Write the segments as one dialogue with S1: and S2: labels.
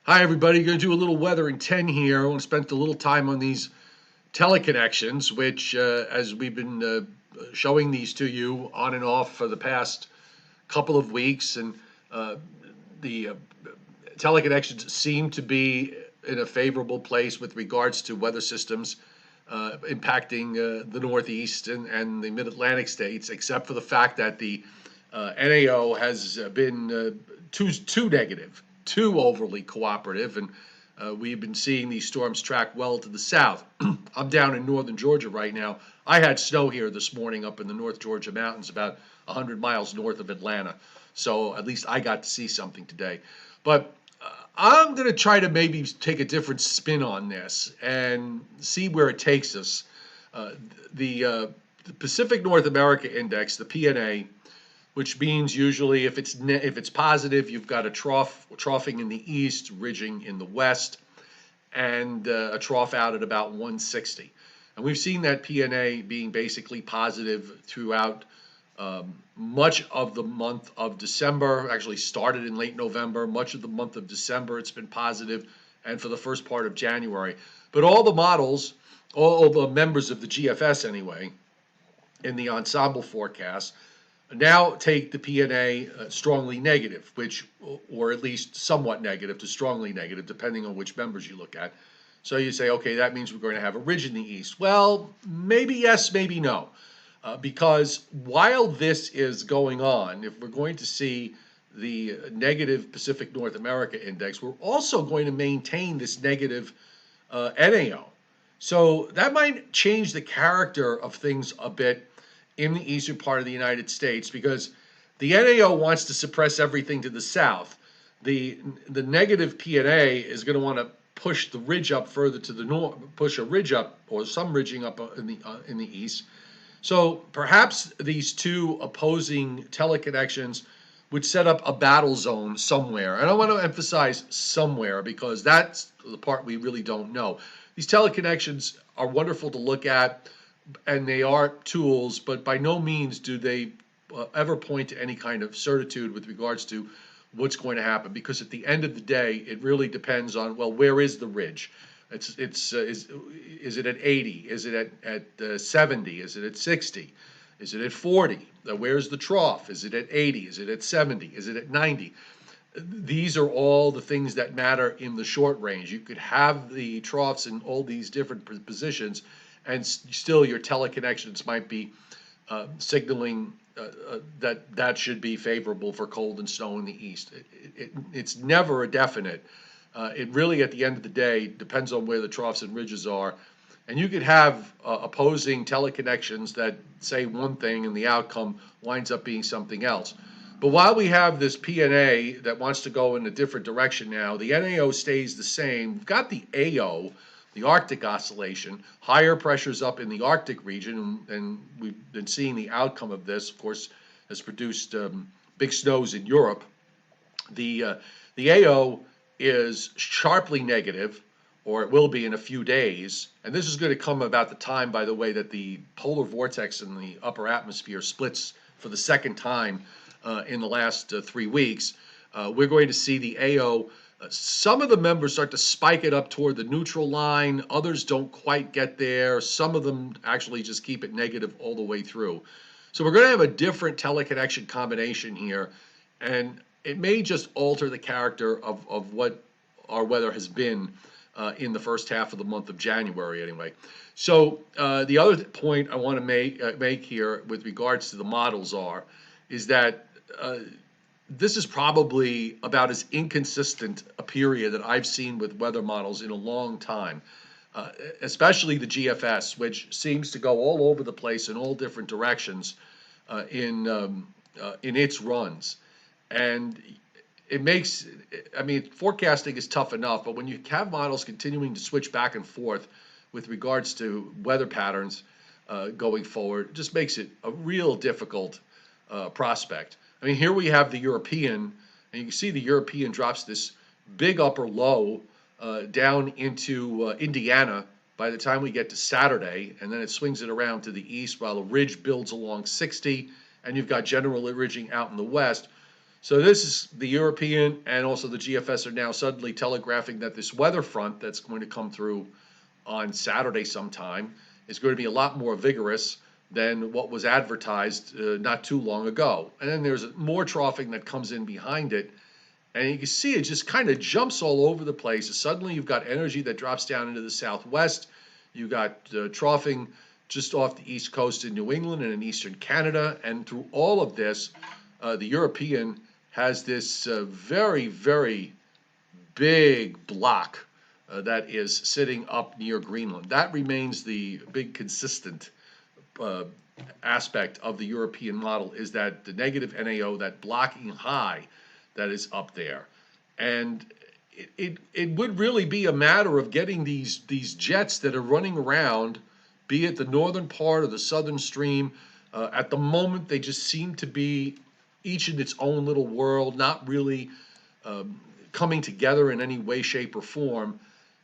S1: Hi, everybody. Going to do a little weather in 10 here. I want to spend a little time on these teleconnections, which, as we've been showing these to you on and off for the past couple of weeks, and uh, the teleconnections seem to be in a favorable place with regards to weather systems impacting the Northeast and the Mid-Atlantic states, except for the fact that the NAO has been too negative, too overly cooperative, and we've been seeing these storms track well to the south. I'm down in northern Georgia right now. I had snow here this morning up in the North Georgia mountains, about 100 miles north of Atlanta. So at least I got to see something today. But I'm going to try to maybe take a different spin on this and see where it takes us. Uh, the Pacific North America Index, the PNA, which means usually if it's positive, you've got a troughing in the east, ridging in the west, and a trough out at about 160. And we've seen that PNA being basically positive throughout much of the month of December. Actually started in late November. Much of the month of December, it's been positive, and for the first part of January. But all the models, all the members of the GFS anyway, in the ensemble forecast, now take the PNA strongly negative, or at least somewhat negative to strongly negative, depending on which members you look at. So you say, okay, that means we're going to have a ridge in the east. Well, maybe yes, maybe no. Because while this is going on, if we're going to see the negative Pacific North America index, we're also going to maintain this negative NAO. So that might change the character of things a bit in the eastern part of the United States, because the NAO wants to suppress everything to the south. The negative PNA is going to want to push the ridge up further to the north, push a ridge up or some ridging up in the east. So perhaps these two opposing teleconnections would set up a battle zone somewhere. And I want to emphasize somewhere, because that's the part we really don't know. These teleconnections are wonderful to look at, and they are tools, but by no means do they ever point to any kind of certitude with regards to what's going to happen. Because at the end of the day, it really depends on, well, where is the ridge? Is it at 80? Is it at 70? Is it at 60? Is it at 40? Where's the trough? Is it at 80? Is it at 70? Is it at 90? These are all the things that matter in the short range. You could have the troughs in all these different positions, and still your teleconnections might be signaling that should be favorable for cold and snow in the east. It's never a definite. It really, at the end of the day, depends on where the troughs and ridges are. And you could have opposing teleconnections that say one thing and the outcome winds up being something else. But while we have this PNA that wants to go in a different direction now, the NAO stays the same. We've got the AO, the Arctic oscillation, higher pressures up in the Arctic region, and we've been seeing the outcome of this, of course, has produced big snows in Europe. The AO is sharply negative, or it will be in a few days. And this is going to come about the time, by the way, that the polar vortex in the upper atmosphere splits for the second time in the last 3 weeks. We're going to see the AO. Some of the members start to spike it up toward the neutral line. Others don't quite get there. Some of them actually just keep it negative all the way through. So we're going to have a different teleconnection combination here. And it may just alter the character of what our weather has been in the first half of the month of January anyway. So the other point I want to make here with regards to the models is that this is probably about as inconsistent a period that I've seen with weather models in a long time, especially the GFS, which seems to go all over the place in all different directions in its runs. And it makes, I mean, forecasting is tough enough, but when you have models continuing to switch back and forth with regards to weather patterns going forward, it just makes it a real difficult prospect. I mean, here we have the European, and you can see the European drops this big upper low down into Indiana by the time we get to Saturday, and then it swings it around to the east while the ridge builds along 60, and you've got general ridging out in the west. So this is the European and also the GFS are now suddenly telegraphing that this weather front that's going to come through on Saturday sometime is going to be a lot more vigorous than what was advertised not too long ago. And then there's more troughing that comes in behind it. And you can see it just kind of jumps all over the place. Suddenly you've got energy that drops down into the southwest. You've got troughing just off the east coast in New England and in eastern Canada. And through all of this, the European has this very, very big block that is sitting up near Greenland. That remains the big consistent uh, aspect of the European model is that the negative NAO, that blocking high that is up there. And it would really be a matter of getting these jets that are running around, be it the northern part or the southern stream. At the moment, they just seem to be each in its own little world, not really um, coming together in any way, shape, or form.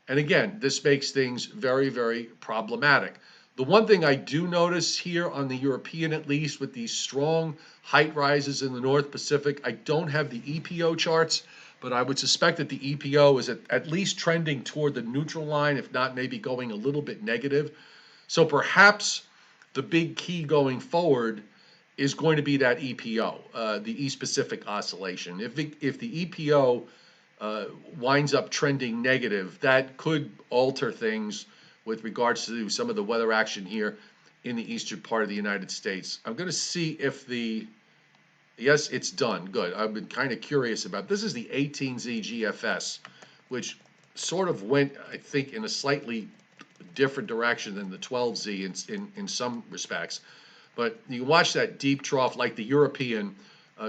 S1: And again, this makes things very, very problematic. The one thing I do notice here on the European, at least, with these strong height rises in the North Pacific, I don't have the EPO charts, but I would suspect that the EPO is at least trending toward the neutral line, if not maybe going a little bit negative. So perhaps the big key going forward is going to be that EPO, the East Pacific Oscillation. If the EPO uh, winds up trending negative, that could alter things with regards to some of the weather action here in the eastern part of the United States. I'm going to see if yes, it's done. Good. I've been kind of curious about this. Is the 18Z GFS, which sort of went, I think, in a slightly different direction than the 12Z in some respects. But you can watch that deep trough like the European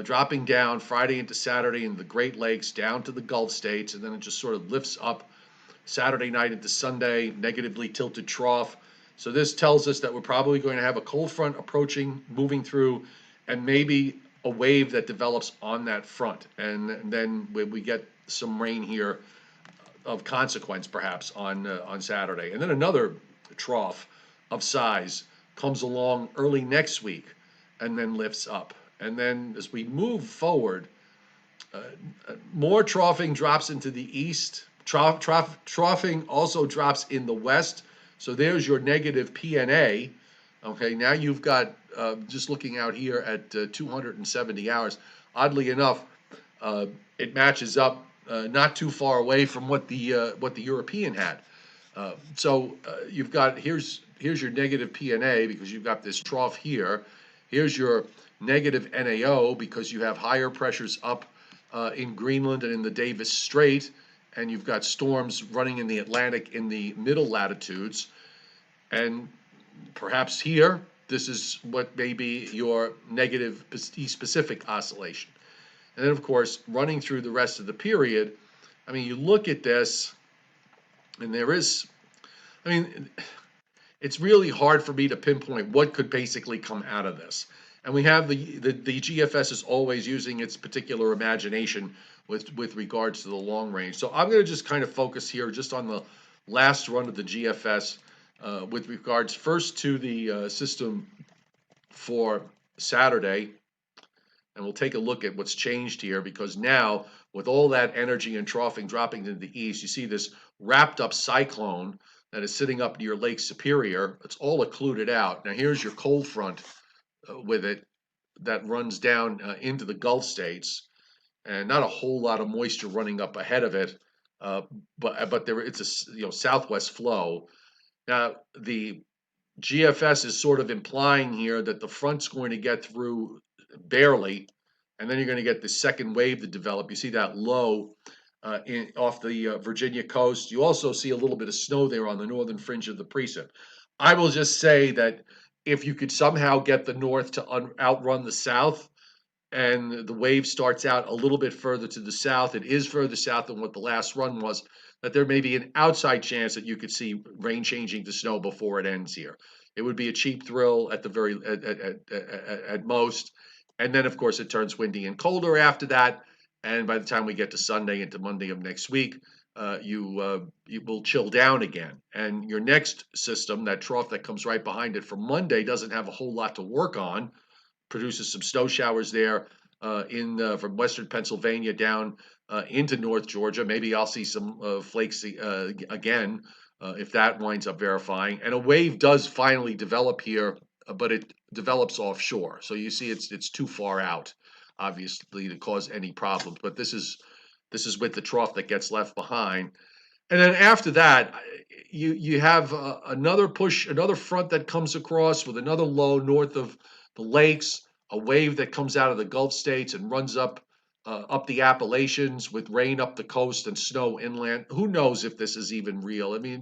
S1: dropping down Friday into Saturday in the Great Lakes down to the Gulf states, and then it just sort of lifts up Saturday night into Sunday, negatively tilted trough. So this tells us that we're probably going to have a cold front approaching, moving through, and maybe a wave that develops on that front. And then we get some rain here of consequence, perhaps on Saturday, and then another trough of size comes along early next week, and then lifts up. And then as we move forward, uh, more troughing drops into the east. Troughing also drops in the west. So there's your negative PNA. Okay, now you've got just looking out here at 270 hours. Oddly enough, it matches up not too far away from what the European had. So you've got here's your negative PNA because you've got this trough here. Here's your negative NAO because you have higher pressures up in Greenland and in the Davis Strait, and you've got storms running in the Atlantic in the middle latitudes. And perhaps here, this is what may be your negative East Pacific oscillation. And then, of course, running through the rest of the period, I mean, you look at this, and there is, I mean, it's really hard for me to pinpoint what could basically come out of this. And we have the GFS is always using its particular imagination with regards to the long range. So I'm going to just kind of focus here just on the last run of the GFS with regards first to the system for Saturday. And we'll take a look at what's changed here because now with all that energy and troughing dropping into the east, you see this wrapped up cyclone that is sitting up near Lake Superior. It's all occluded out. Now here's your cold front with it that runs down into the Gulf states, and not a whole lot of moisture running up ahead of it, but there it's a southwest flow. Now the GFS is sort of implying here that the front's going to get through barely, and then you're going to get the second wave to develop. You see that low off the Virginia coast. You also see a little bit of snow there on the northern fringe of the precip. I will just say that if you could somehow get the north to outrun the south, and the wave starts out a little bit further to the south, it is further south than what the last run was, that there may be an outside chance that you could see rain changing to snow before it ends here. It would be a cheap thrill at the very at most, and then of course it turns windy and colder after that. And by the time we get to Sunday into Monday of next week, you will chill down again. And your next system, that trough that comes right behind it for Monday, doesn't have a whole lot to work on. Produces some snow showers there from western Pennsylvania down into North Georgia. Maybe I'll see some flakes again if that winds up verifying. And a wave does finally develop here, but it develops offshore. So you see, it's too far out, obviously, to cause any problems. But this is with the trough that gets left behind. And then after that, you have another push, another front that comes across with another low north of the lakes, a wave that comes out of the Gulf states and runs up the Appalachians with rain up the coast and snow inland. Who knows if this is even real? I mean,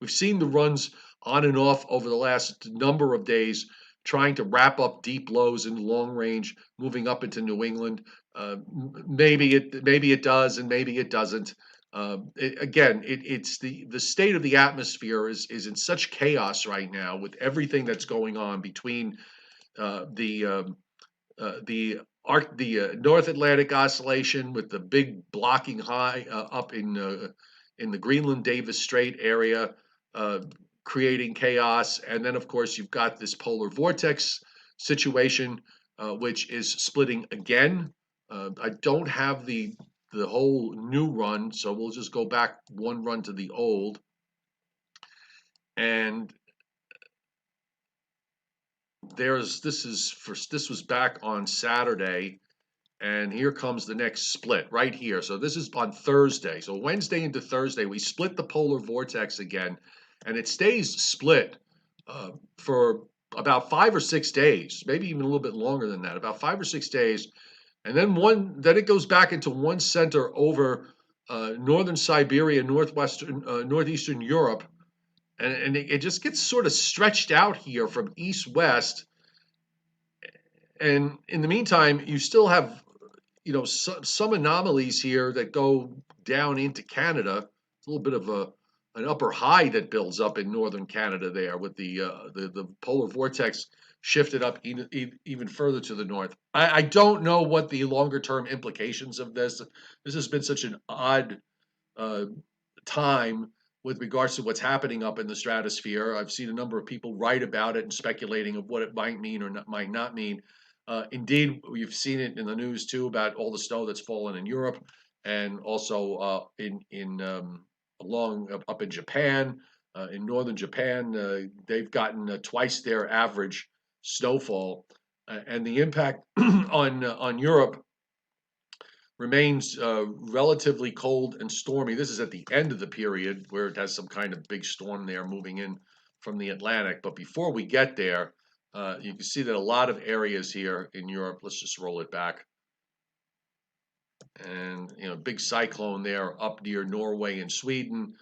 S1: we've seen the runs on and off over the last number of days, trying to wrap up deep lows in long range, moving up into New England. Maybe it does, and maybe it doesn't. It's the state of the atmosphere is in such chaos right now with everything that's going on between uh, the um, the North Atlantic Oscillation with the big blocking high up in the Greenland Davis Strait area, uh, creating chaos, and then of course you've got this polar vortex situation, which is splitting again. I don't have the whole new run, so we'll just go back one run to the old, and this was back on Saturday, and here comes the next split right here. So this is on Thursday. So Wednesday into Thursday, we split the polar vortex again, and it stays split for about 5 or 6 days, maybe even a little bit longer than that, about 5 or 6 days, and then it goes back into one center over northern Siberia, northeastern Europe, and it just gets sort of stretched out here from east west. And in the meantime, you still have some anomalies here that go down into Canada. It's a little bit of an upper high that builds up in northern Canada there with the polar vortex shifted up even further to the north. I don't know what the longer term implications of this. This has been such an odd uh, time with regards to what's happening up in the stratosphere. I've seen a number of people write about it and speculating of what it might mean or might not mean. Indeed, you've seen it in the news too about all the snow that's fallen in Europe, and also in along up in Japan, in northern Japan. They've gotten twice their average snowfall, and the impact on Europe remains relatively cold and stormy. This is at the end of the period where it has some kind of big storm there moving in from the Atlantic. But before we get there, you can see that a lot of areas here in Europe, let's just roll it back. And, big cyclone there up near Norway and Sweden,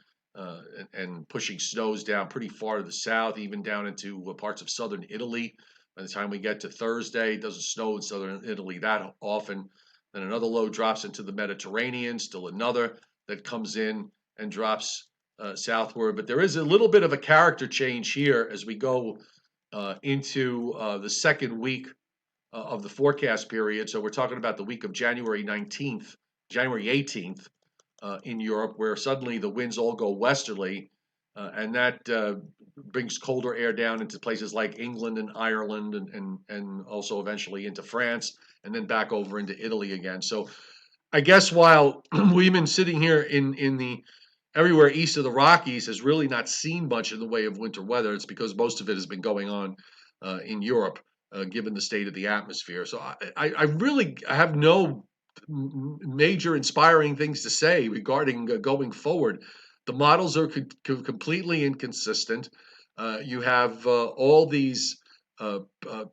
S1: and pushing snows down pretty far to the south, even down into parts of southern Italy. By the time we get to Thursday, it doesn't snow in southern Italy that often. Then another low drops into the Mediterranean, still another that comes in and drops southward. But there is a little bit of a character change here as we go into the second week of the forecast period. So we're talking about the week of January 19th, January 18th in Europe, where suddenly the winds all go westerly, and that brings colder air down into places like England and Ireland, and also eventually into France, and then back over into Italy again. So I guess while we've been sitting here in the everywhere east of the Rockies has really not seen much in the way of winter weather, it's because most of it has been going on in Europe, given the state of the atmosphere. So I really have no major inspiring things to say regarding going forward. The models are completely inconsistent. You have all these uh, uh,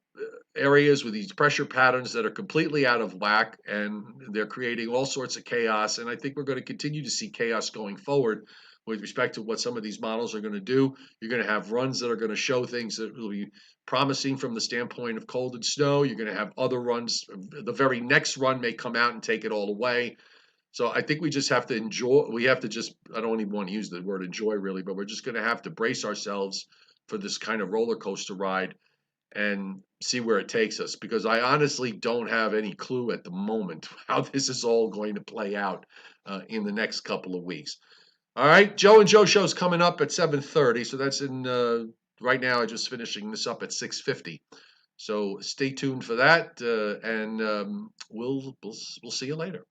S1: areas with these pressure patterns that are completely out of whack, and they're creating all sorts of chaos. And I think we're going to continue to see chaos going forward with respect to what some of these models are going to do. You're going to have runs that are going to show things that will be promising from the standpoint of cold and snow. You're going to have other runs. The very next run may come out and take it all away. So I think we just have to enjoy. We have to just, I don't even want to use the word enjoy really, but we're just going to have to brace ourselves for this kind of roller coaster ride and see where it takes us, because I honestly don't have any clue at the moment how this is all going to play out in the next couple of weeks. All right, Joe and Joe show's coming up at 7:30, so that's in right now. I'm just finishing this up at 6:50. So stay tuned for that, and we'll see you later.